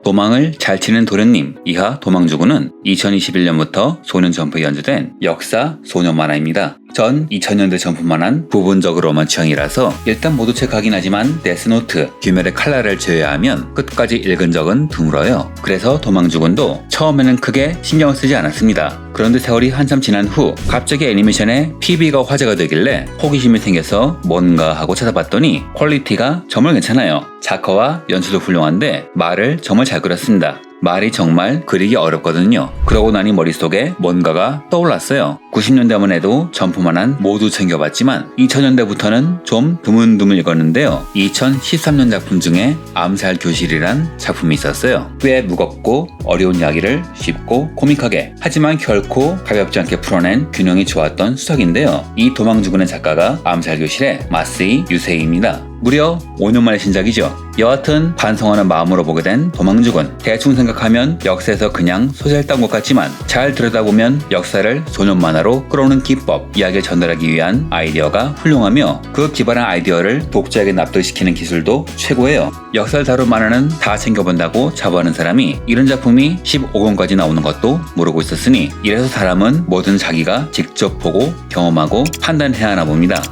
도망을 잘 치는 도련님 이하 도망주군은 2021년부터 소년 점프에 연재된 역사 소년 만화입니다. 전 2000년대 점프 만화는 부분적으로만 취향이라서 일단 모두 체크하긴 하지만 데스노트, 귀멸의 칼날을 제외하면 끝까지 읽은 적은 드물어요. 그래서 도망주군도 처음에는 크게 신경을 쓰지 않았습니다. 그런데 세월이 한참 지난 후 갑자기 애니메이션에 PB가 화제가 되길래 호기심이 생겨서 뭔가 하고 찾아봤더니 퀄리티가 정말 괜찮아요. 작화와 연출도 훌륭한데 말을 정말 잘 그렸습니다. 말이 정말 그리기 어렵거든요. 그러고 나니 머릿속에 뭔가가 떠올랐어요. 90년대만 해도 점프만한 모두 챙겨봤지만 2000년대부터는 좀 드문드문 읽었는데요. 2013년 작품 중에 암살교실이란 작품이 있었어요. 꽤 무겁고 어려운 이야기를 쉽고 코믹하게 하지만 결코 가볍지 않게 풀어낸 균형이 좋았던 수작인데요. 이 도망주군의 작가가 암살교실의 마쓰이 유세이입니다. 무려 5년 만의 신작이죠. 여하튼 반성하는 마음으로 보게 된 도망주군. 대충 생각하면 역사에서 그냥 소재를 딴 것 같지만 잘 들여다보면 역사를 소년 만화로 끌어오는 기법, 이야기를 전달하기 위한 아이디어가 훌륭하며 그 기발한 아이디어를 독자에게 납득시키는 기술도 최고예요. 역사를 다룬 만화는 다 챙겨본다고 자부하는 사람이 이런 작품이 15권까지 나오는 것도 모르고 있었으니 이래서 사람은 뭐든 자기가 직접 보고 경험하고 판단해야 하나 봅니다.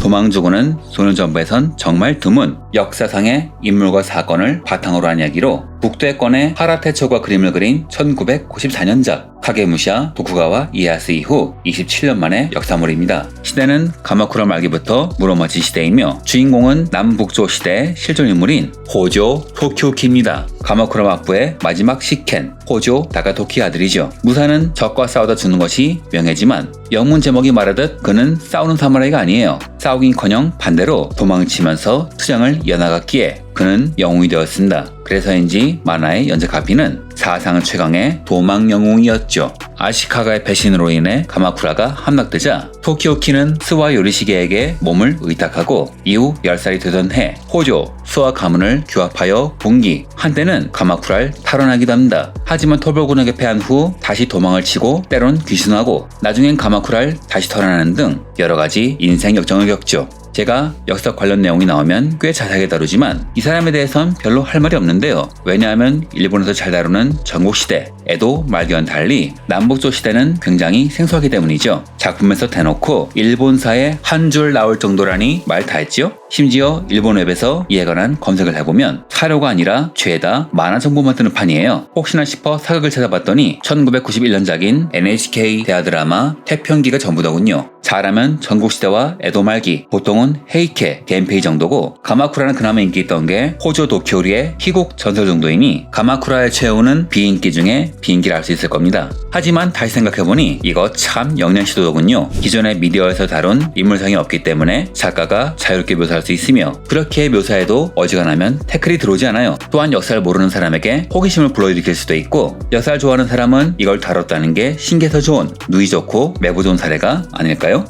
도망주군은 소년점프에선 정말 드문 역사상의 인물과 사건을 바탕으로 한 이야기로 북대권의 하라테초가 그림을 그린 1994년작 카게무샤 도쿠가와 이에야스 이후 27년 만의 역사물입니다. 시대는 가마쿠라 말기부터 무로마치 시대이며 주인공은 남북조 시대의 실존인물인 호조 토키오키입니다. 가마쿠라 막부의 마지막 시켄 호조 다카토키 아들이죠. 무사는 적과 싸우다 죽는 것이 명예지만 영문 제목이 말하듯 그는 싸우는 사무라이가 아니에요. 싸우긴커녕 반대로 도망치면서 투장을 이어나갔기에 그는 영웅이 되었습니다. 그래서인지 만화의 연재 카피는 사상 최강의 도망 영웅이었죠. 아시카가의 배신으로 인해 가마쿠라가 함락되자 토키오키는 스와 요리시게에게 몸을 의탁하고 이후 10살이 되던 해 호조, 스와 가문을 규합하여 봉기, 한때는 가마쿠라를 탈환하기도 합니다. 하지만 토벌군에게 패한 후 다시 도망을 치고 때론 귀순하고 나중엔 가마쿠라를 다시 탈환하는 등 여러가지 인생 역정을 겪죠. 제가 역사 관련 내용이 나오면 꽤 자세하게 다루지만 이 사람에 대해선 별로 할 말이 없는데요. 왜냐하면 일본에서 잘 다루는 전국시대, 에도 말기와는 달리 남북조 시대는 굉장히 생소하기 때문이죠. 작품에서 대놓고 일본사에 한 줄 나올 정도라니 말 다 했지요? 심지어 일본 웹에서 이에 관한 검색을 해보면 사료가 아니라 죄다 만화 정보만 뜨는 판이에요. 혹시나 싶어 사극을 찾아봤더니 1991년작인 NHK 대하드라마 태평기가 전부더군요. 잘하면 전국시대와 에도 말기, 보통은 헤이케, 겐페이 정도고 가마쿠라는 그나마 인기 있던 게 호조 도쿄리의 희곡 전설 정도이니 가마쿠라의 최후는 비인기 중에 비인기를 알 수 있을 겁니다. 하지만 다시 생각해보니 이거 참 영년시도더군요. 기존의 미디어에서 다룬 인물상이 없기 때문에 작가가 자유롭게 묘사할 수 있으며 그렇게 묘사해도 어지간하면 태클이 들어오지 않아요. 또한 역사를 모르는 사람에게 호기심을 불러일으킬 수도 있고 역사를 좋아하는 사람은 이걸 다뤘다는 게 신기해서 좋은 누이 좋고 매부 좋은 사례가 아닐까요?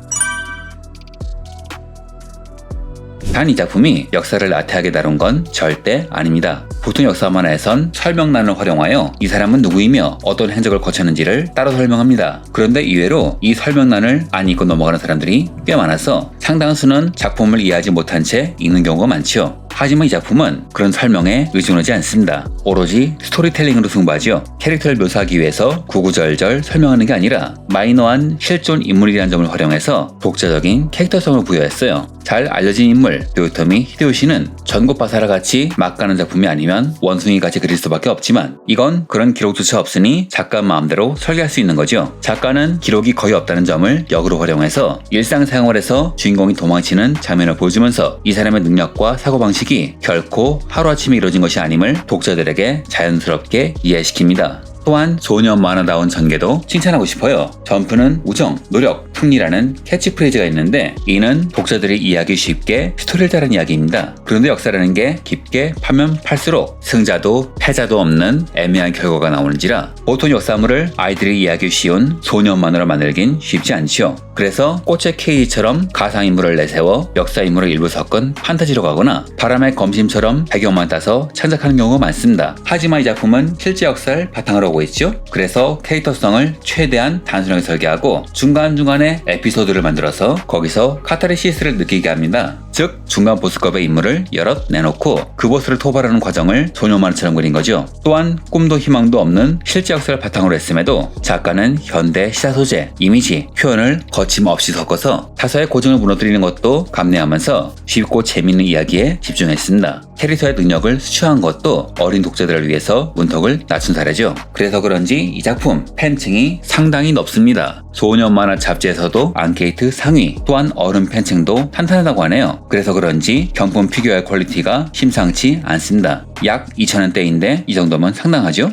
단 이 작품이 역사를 나태하게 다룬 건 절대 아닙니다. 보통 역사 만화에선 설명란을 활용하여 이 사람은 누구이며 어떤 행적을 거쳤는지를 따로 설명합니다. 그런데 의외로 이 설명란을 안 읽고 넘어가는 사람들이 꽤 많아서 상당수는 작품을 이해하지 못한 채 읽는 경우가 많죠. 하지만 이 작품은 그런 설명에 의존하지 않습니다. 오로지 스토리텔링으로 승부하죠. 캐릭터를 묘사하기 위해서 구구절절 설명하는 게 아니라 마이너한 실존 인물이라는 점을 활용해서 독자적인 캐릭터성을 부여했어요. 잘 알려진 인물 도요토미 히데요시는 전국바사라 같이 막 가는 작품이 아니면 원숭이 같이 그릴 수밖에 없지만 이건 그런 기록조차 없으니 작가 마음대로 설계할 수 있는 거죠. 작가는 기록이 거의 없다는 점을 역으로 활용해서 일상생활에서 주인공이 도망치는 장면을 보여주면서 이 사람의 능력과 사고방식이 결코 하루아침에 이루어진 것이 아님을 독자들에게 자연스럽게 이해시킵니다. 또한 소년 만화다운 전개도 칭찬하고 싶어요. 점프는 우정, 노력, 승리라는 캐치프레이즈가 있는데 이는 독자들이 이해하기 쉽게 스토리를 따른 이야기입니다. 그런데 역사라는 게 깊게 파면 팔수록 승자도 패자도 없는 애매한 결과가 나오는지라 보통 역사물을 아이들이 이해하기 쉬운 소년 만화로 만들긴 쉽지 않지요. 그래서 꽃의 K처럼 가상인물을 내세워 역사인물을 일부 섞은 판타지로 가거나 바람의 검심처럼 배경만 따서 창작하는 경우가 많습니다. 하지만 이 작품은 실제 역사를 바탕으로 하라고 했죠. 그래서 캐릭터성을 최대한 단순하게 설계하고 중간중간에 에피소드를 만들어서 거기서 카타르시스를 느끼게 합니다. 즉 중간 보스급의 인물을 여럿 내놓고 그 보스를 토벌하는 과정을 소녀 만화처럼 그린 거죠. 또한 꿈도 희망도 없는 실제 역사를 바탕으로 했음에도 작가는 현대 시사 소재, 이미지, 표현을 거침없이 섞어서 타서의 고증을 무너뜨리는 것도 감내하면서 쉽고 재미있는 이야기에 집중했습니다. 캐릭터의 능력을 수취한 것도 어린 독자들을 위해서 문턱을 낮춘 사례죠. 그래서 그런지 이 작품 팬층이 상당히 높습니다. 소년 만화 잡지에서도 앙케이트 상위, 또한 어른 팬층도 탄탄하다고 하네요. 그래서 그런지 경품 피규어의 퀄리티가 심상치 않습니다. 약 2,000원대인데 이 정도면 상당하죠?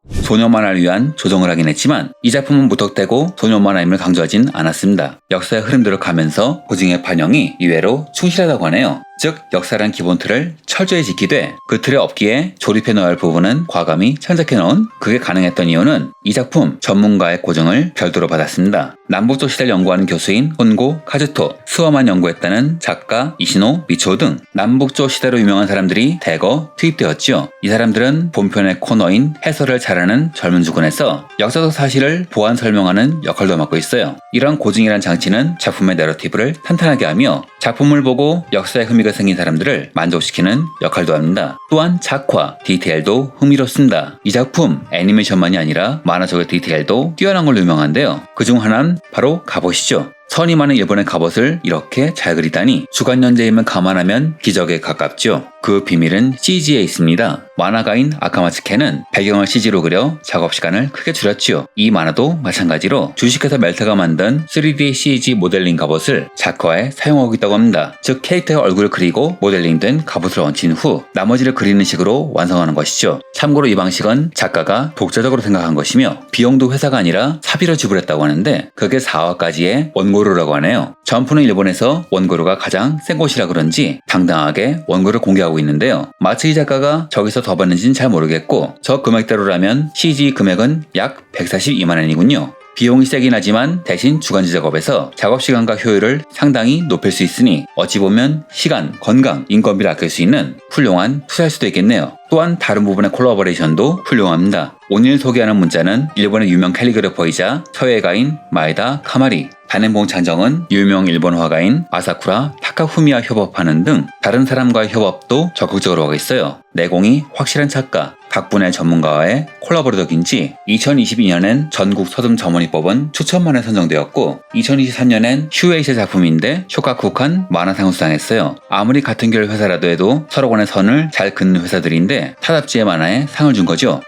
소년 만화를 위한 조정을 하긴 했지만 이 작품은 무턱대고 소년 만화임을 강조하진 않았습니다. 역사의 흐름대로 가면서 고증의 반영이 이외로 충실하다고 하네요. 즉 역사란 기본 틀을 철저히 지키되 그 틀에 없기에 조립해 넣어야 할 부분은 과감히 창작해 넣은 그게 가능했던 이유는 이 작품 전문가의 고증을 별도로 받았습니다. 남북조 시대를 연구하는 교수인 혼고 카즈토, 스와만 연구했다는 작가 이시노 미초 등 남북조 시대로 유명한 사람들이 대거 투입되었지요. 이 사람들은 본편의 코너인 해설을 잘하는 젊은 주군에서 역사적 사실을 보완 설명하는 역할도 맡고 있어요. 이런 고증이란 장치는 작품의 내러티브를 탄탄하게 하며 작품을 보고 역사의 흥미가 생긴 사람들을 만족시키는 역할도 합니다. 또한 작화, 디테일도 흥미롭습니다. 이 작품 애니메이션만이 아니라 만화적의 디테일도 뛰어난 걸로 유명한데요. 그중 하나는 바로 갑옷이죠. 선이 많은 일본의 갑옷을 이렇게 잘 그리다니 주간연재임을 감안하면 기적에 가깝죠. 그 비밀은 CG에 있습니다. 만화가인 아카마츠케는 배경을 CG로 그려 작업 시간을 크게 줄였지요. 이 만화도 마찬가지로 주식회사 멜타가 만든 3D CG 모델링 갑옷을 작화에 사용하고 있다고 합니다. 즉 캐릭터의 얼굴을 그리고 모델링된 갑옷을 얹힌 후 나머지를 그리는 식으로 완성하는 것이죠. 참고로 이 방식은 작가가 독자적으로 생각한 것이며 비용도 회사가 아니라 사비로 지불했다고 하는데 그게 4화까지의 원고료라고 하네요. 점프는 일본에서 원고료가 가장 센 곳이라 그런지 당당하게 원고를 공개하고 있는데요. 마츠 이 작가가 저기서 더 받는지는 잘 모르겠고 저 금액대로라면 CG 금액은 약 142만원이군요. 비용이 세긴 하지만 대신 주간지 작업에서 작업시간과 효율을 상당히 높일 수 있으니 어찌 보면 시간, 건강, 인건비를 아낄 수 있는 훌륭한 투자일 수도 있겠네요. 또한 다른 부분의 콜라보레이션도 훌륭합니다. 오늘 소개하는 문자는 일본의 유명 캘리그래퍼이자 서예가인 마에다 카마리, 단행본 장정은 유명 일본 화가인 아사쿠라 타카후미와 협업하는 등 다른 사람과의 협업도 적극적으로 하고 있어요. 내공이 확실한 작가, 각 분야의 전문가와의 콜라보로 덕인지 2022년엔 전국 서점 점원이 뽑은 추천만에 선정되었고 2023년엔 슈에이시 작품인데 쇼카쿠칸 만화상을 수상했어요. 아무리 같은 계열 회사라도 해도 서로 간의 선을 잘 긋는 회사들인데 타답지의 만화에 상을 준 거죠.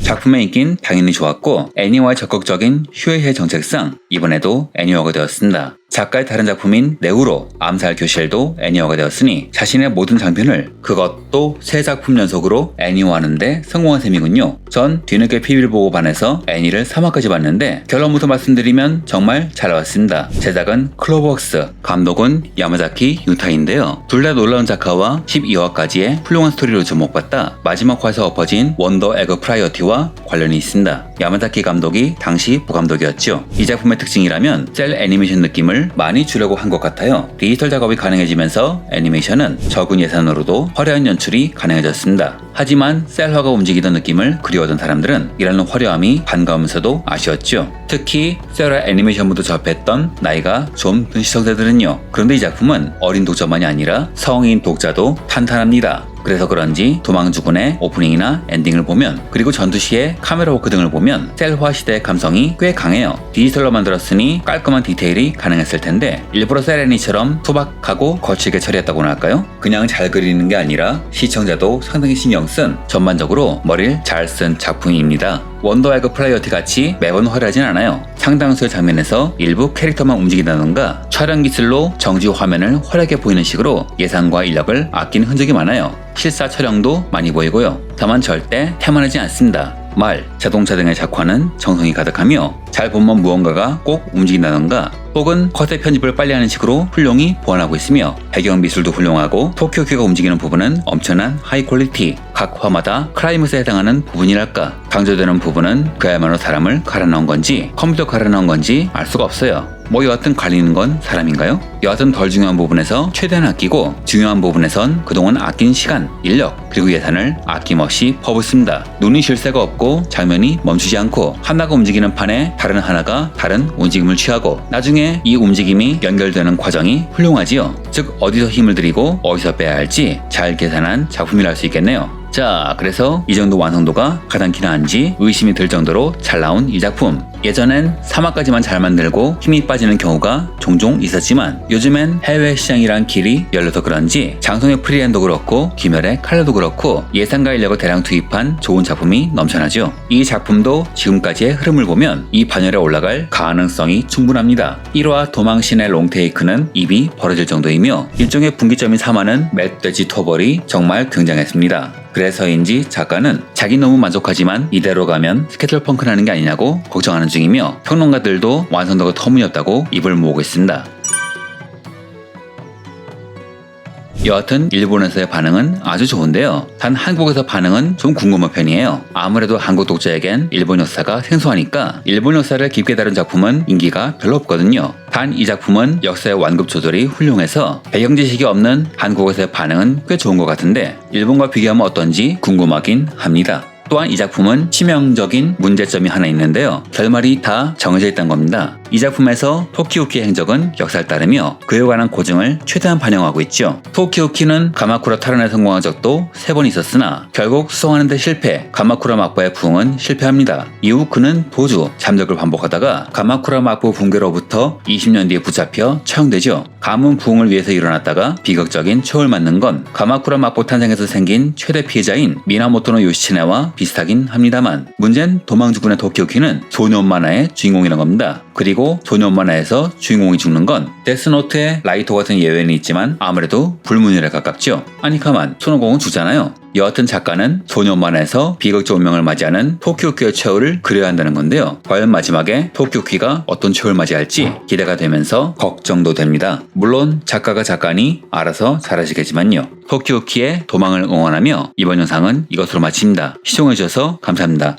작품의 인기는 당연히 좋았고 애니와의 적극적인 휴에이의 정책상 이번에도 애니화가 되었습니다. 작가의 다른 작품인 네우로, 암살 교실도 애니화가 되었으니 자신의 모든 장편을 그것도 새 작품 연속으로 애니화하는데 성공한 셈이군요. 전 뒤늦게 PB를 보고 반해서 애니를 3화까지 봤는데 결론부터 말씀드리면 정말 잘 나왔습니다. 제작은 클로버웍스, 감독은 야마자키 유타인데요. 둘 다 놀라운 작화와 12화까지의 훌륭한 스토리로 주목받다 마지막 화에서 엎어진 원더 에그 프라이어티와 관련이 있습니다. 야마자키 감독이 당시 부감독이었죠. 이 작품의 특징이라면 셀 애니메이션 느낌을 많이 주려고 한 것 같아요. 디지털 작업이 가능해지면서 애니메이션은 적은 예산으로도 화려한 연출이 가능해졌습니다. 하지만 셀화가 움직이던 느낌을 그리워하던 사람들은 이라는 화려함이 반가우면서도 아쉬웠죠. 특히 셀화 애니메이션부터 접했던 나이가 좀 든 시청자들은요. 그런데 이 작품은 어린 독자만이 아니라 성인 독자도 탄탄합니다. 그래서 그런지 도망주군의 오프닝이나 엔딩을 보면 그리고 전투시의 카메라 워크 등을 보면 셀화 시대의 감성이 꽤 강해요. 디지털로 만들었으니 깔끔한 디테일이 가능했을 텐데 일부러 셀애니처럼 투박하고 거칠게 처리했다고나 할까요? 그냥 잘 그리는 게 아니라 시청자도 상당히 신경 쓴 전반적으로 머리를 잘 쓴 작품입니다. 원더 에그 프라이어티 같이 매번 화려하진 않아요. 상당수의 장면에서 일부 캐릭터만 움직인다던가 촬영 기술로 정지 화면을 화려하게 보이는 식으로 예산과 인력을 아낀 흔적이 많아요. 실사 촬영도 많이 보이고요. 다만 절대 태만하지 않습니다. 말, 자동차 등의 작화는 정성이 가득하며 잘 보면 무언가가 꼭 움직인다던가 혹은 컷의 편집을 빨리 하는 식으로 훌륭히 보완하고 있으며 배경 미술도 훌륭하고 토키오키가 움직이는 부분은 엄청난 하이 퀄리티, 각 화마다 클라이맥스에 해당하는 부분이랄까. 강조되는 부분은 그야말로 사람을 갈아 넣은 건지 컴퓨터 갈아 넣은 건지 알 수가 없어요. 뭐 여하튼 갈리는 건 사람인가요? 여하튼 덜 중요한 부분에서 최대한 아끼고 중요한 부분에선 그동안 아낀 시간, 인력, 그리고 예산을 아낌없이 퍼붓습니다. 눈이 쉴 새가 없고 장면이 멈추지 않고 하나가 움직이는 판에 다른 하나가 다른 움직임을 취하고 나중에 이 움직임이 연결되는 과정이 훌륭하지요. 즉 어디서 힘을 들이고 어디서 빼야 할지 잘 계산한 작품이라 할 수 있겠네요. 자, 그래서 이 정도 완성도가 가당키나 한지 의심이 들 정도로 잘 나온 이 작품. 예전엔 3화까지만 잘 만들고 힘이 빠지는 경우가 종종 있었지만 요즘엔 해외 시장이란 길이 열려서 그런지 장송의 프리랜도 그렇고 김열의 칼라도 그렇고 예산과 인력을 대량 투입한 좋은 작품이 넘쳐나죠. 이 작품도 지금까지의 흐름을 보면 이 반열에 올라갈 가능성이 충분합니다. 1화 도망신의 롱테이크는 입이 벌어질 정도이며 일종의 분기점인 3화는 멧돼지 토벌이 정말 굉장했습니다. 그래서인지 작가는 자기 너무 만족하지만 이대로 가면 스케틀펑크 나는 게 아니냐고 걱정하는 중이며 평론가들도 완성도가 터무니없다고 입을 모으고 있습니다. 여하튼 일본에서의 반응은 아주 좋은데요. 단 한국에서 반응은 좀 궁금한 편이에요. 아무래도 한국 독자에겐 일본 역사가 생소하니까 일본 역사를 깊게 다룬 작품은 인기가 별로 없거든요. 단 이 작품은 역사의 완급 조절이 훌륭해서 배경 지식이 없는 한국에서의 반응은 꽤 좋은 것 같은데 일본과 비교하면 어떤지 궁금하긴 합니다. 또한 이 작품은 치명적인 문제점이 하나 있는데요. 결말이 다 정해져 있다는 겁니다. 이 작품에서 토키오키의 행적은 역사를 따르며 그에 관한 고증을 최대한 반영하고 있죠. 토키오키는 가마쿠라 탈환에 성공한 적도 3번 있었으나 결국 수송하는 데 실패, 가마쿠라 막부의 부흥은 실패합니다. 이후 그는 도주, 잠적을 반복하다가 가마쿠라 막부 붕괴로부터 20년 뒤에 붙잡혀 처형되죠. 가문 부흥을 위해서 일어났다가 비극적인 초를 맞는 건 가마쿠라 막부 탄생에서 생긴 최대 피해자인 미나모토노 요시치네와 비슷하긴 합니다만 문제는 도망주군의 토키오키는 소년 만화의 주인공이란 겁니다. 그리고 소년 만화에서 주인공이 죽는 건 데스노트의 라이토 같은 예외는 있지만 아무래도 불문율에 가깝죠. 아니 가만, 손오공은 죽잖아요. 여하튼 작가는 소년 만화에서 비극적 운명을 맞이하는 토키오키의 최후를 그려야 한다는 건데요. 과연 마지막에 토키오키가 어떤 최후를 맞이할지 기대가 되면서 걱정도 됩니다. 물론 작가가 작가니 알아서 잘하시겠지만요. 토키오키의 도망을 응원하며 이번 영상은 이것으로 마칩니다. 시청해주셔서 감사합니다.